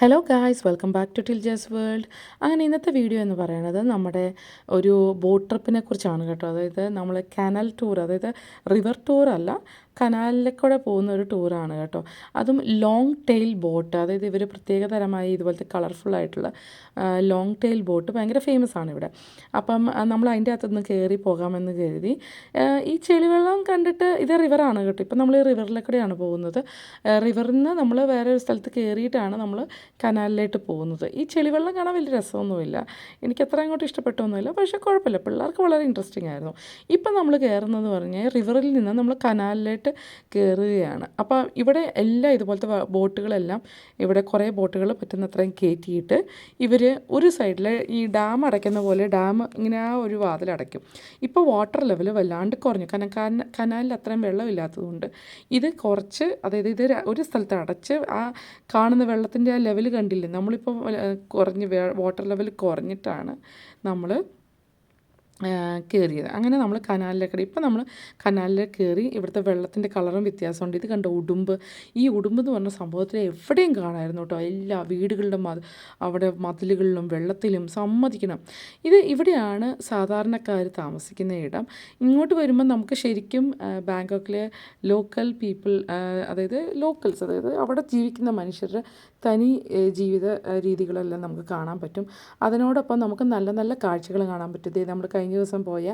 Hello guys, welcome back to Tiljas world. അങ്ങനെ ഇന്നത്തെ video എന്ന് പറയുന്നത് നമ്മുടെ ഒരു ബോട്ട് ട്രിപ്പിനെ കുറിച്ചാണ് കേട്ടോ. അതായത് നമ്മൾ കനാൽ ടൂർ, അതായത് റിവർ ടൂർ അല്ല, കനാലിലേക്കൂടെ പോകുന്ന ഒരു ടൂറാണ് കേട്ടോ. അതും ലോങ് ടെയിൽ ബോട്ട്, അതായത് ഇവർ പ്രത്യേകതരമായി ഇതുപോലത്തെ കളർഫുള്ളായിട്ടുള്ള ലോങ് ടെയിൽ ബോട്ട് ഭയങ്കര ഫേമസ് ആണ് ഇവിടെ. അപ്പം നമ്മൾ അതിൻ്റെ അകത്തുനിന്ന് കയറി പോകാമെന്ന് കരുതി. ഈ ചെളിവെള്ളം കണ്ടിട്ട് ഇത് റിവറാണ് കേട്ടോ. ഇപ്പം നമ്മൾ ഈ റിവറിലേക്കൂടെയാണ് പോകുന്നത്. റിവറിൽ നിന്ന് നമ്മൾ വേറെ ഒരു സ്ഥലത്ത് കയറിയിട്ടാണ് നമ്മൾ കനാലിലേക്ക് പോകുന്നത്. ഈ ചെളിവെള്ളം കാണാൻ വലിയ രസമൊന്നുമില്ല, എനിക്ക് അത്ര അങ്ങോട്ട് ഇഷ്ടപ്പെട്ടൊന്നുമില്ല, പക്ഷേ കുഴപ്പമില്ല, പിള്ളേർക്ക് വളരെ ഇൻട്രസ്റ്റിംഗ് ആയിരുന്നു. ഇപ്പം നമ്മൾ കയറുന്നത് പറഞ്ഞാൽ റിവറിൽ നിന്ന് നമ്മൾ കനാലിലേക്ക് കയറുകയാണ്. അപ്പോൾ ഇവിടെ എല്ലാം ഇതുപോലത്തെ ബോട്ടുകളെല്ലാം, ഇവിടെ കുറേ ബോട്ടുകൾ പറ്റുന്നത്രയും കയറ്റിയിട്ട് ഇവർ ഒരു സൈഡിൽ ഈ ഡാം അടയ്ക്കുന്ന പോലെ ഡാം ഇങ്ങനെ ആ ഒരു വാതിലടയ്ക്കും. ഇപ്പോൾ വാട്ടർ ലെവൽ വല്ലാണ്ട് കുറഞ്ഞു, കാരണം കനാലിൽ അത്രയും വെള്ളമില്ലാത്തതുകൊണ്ട് ഇത് കുറച്ച്, അതായത് ഇത് ഒരു സ്ഥലത്ത് അടച്ച് ആ കാണുന്ന വെള്ളത്തിൻ്റെ ആ ലെവൽ കണ്ടില്ലേ, നമ്മളിപ്പോൾ കുറഞ്ഞ് വാട്ടർ ലെവൽ കുറഞ്ഞിട്ടാണ് നമ്മൾ കയറിയത്. അങ്ങനെ നമ്മൾ കനാലിലേക്ക്, ഇപ്പം നമ്മൾ കനാലിലേക്ക് കയറി. ഇവിടുത്തെ വെള്ളത്തിൻ്റെ കളറും വ്യത്യാസമുണ്ട്. ഇത് കണ്ട ഉടുമ്പ്, ഈ ഉടുമ്പ് എന്ന് പറഞ്ഞ സംഭവത്തിൽ എവിടെയും കാണാമായിരുന്നു കേട്ടോ. എല്ലാ വീടുകളുടെ അവിടെ മതിലുകളിലും വെള്ളത്തിലും സമ്മതിക്കണം. ഇവിടെയാണ് സാധാരണക്കാർ താമസിക്കുന്ന ഇടം. ഇങ്ങോട്ട് വരുമ്പോൾ നമുക്ക് ശരിക്കും ബാങ്കോക്കിലെ ലോക്കൽ പീപ്പിൾ, അതായത് ലോക്കൽസ്, അതായത് അവിടെ ജീവിക്കുന്ന മനുഷ്യരുടെ തനി ജീവിത രീതികളെല്ലാം നമുക്ക് കാണാൻ പറ്റും. അതിനോടൊപ്പം നമുക്ക് നല്ല നല്ല കാഴ്ചകൾ കാണാൻ പറ്റും. നമ്മൾ കഴിഞ്ഞ ദിവസം പോയ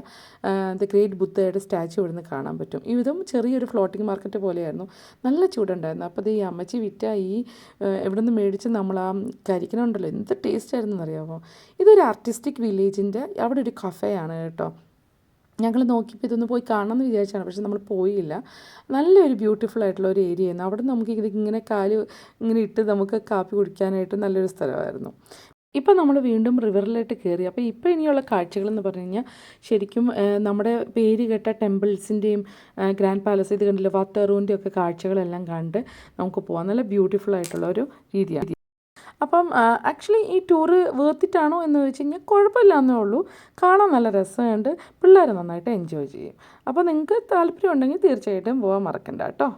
ദ ഗ്രേറ്റ് ബുദ്ധയുടെ സ്റ്റാച്ചു ഇവിടുന്ന് കാണാൻ പറ്റും. ഇതും ചെറിയൊരു ഫ്ലോട്ടിംഗ് മാർക്കറ്റ് പോലെയായിരുന്നു. നല്ല ചൂടുണ്ടായിരുന്നു. അപ്പോൾ ഈ അമ്മച്ചി വിറ്റ ഇവിടെ നിന്ന് മേടിച്ച് നമ്മൾ ആ കരിക്കണുണ്ടല്ലോ, എന്ത് ടേസ്റ്റ് ആയിരുന്നു എന്നറിയാമോ. ഇതൊരു ആർട്ടിസ്റ്റിക് വില്ലേജിൻ്റെ അവിടെ ഒരു കഫേയാണ് കേട്ടോ. ഞങ്ങൾ നോക്കിയപ്പോൾ ഇതൊന്ന് പോയി കാണണമെന്ന് വിചാരിച്ചാണ്, പക്ഷേ നമ്മൾ പോയില്ല. നല്ലൊരു ബ്യൂട്ടിഫുൾ ആയിട്ടുള്ള ഒരു ഏരിയ ആയിരുന്നു. അവിടെ നമുക്ക് ഇങ്ങനെ ഇങ്ങനെ ഇട്ട് നമുക്ക് കാപ്പി കുടിക്കാനായിട്ട് നല്ലൊരു സ്ഥലമായിരുന്നു. ഇപ്പം നമ്മൾ വീണ്ടും റിവറിലേക്ക് കയറി. അപ്പോൾ ഇപ്പോൾ ഇനിയുള്ള കാഴ്ചകളെന്ന് പറഞ്ഞു കഴിഞ്ഞാൽ ശരിക്കും നമ്മുടെ പേര് കേട്ട ടെമ്പിൾസിൻ്റെയും ഗ്രാൻഡ് പാലസ്, ഇത് കണ്ടില്ല, വാത്തറൂൻ്റെയും ഒക്കെ കാഴ്ചകളെല്ലാം കണ്ട് നമുക്ക് പോകാം. നല്ല ബ്യൂട്ടിഫുൾ ആയിട്ടുള്ള ഒരു രീതിയാണ്. അപ്പം ആക്ച്വലി ഈ ടൂറ് വേർത്തിട്ടാണോ എന്ന് ചോദിച്ചു കഴിഞ്ഞാൽ കുഴപ്പമില്ല എന്നേ ഉള്ളൂ. കാണാൻ നല്ല രസമുണ്ട്, പിള്ളേർ നന്നായിട്ട് എൻജോയ് ചെയ്യും. അപ്പോൾ നിങ്ങൾക്ക് താല്പര്യം ഉണ്ടെങ്കിൽ തീർച്ചയായിട്ടും പോകാൻ മറക്കണ്ട കേട്ടോ.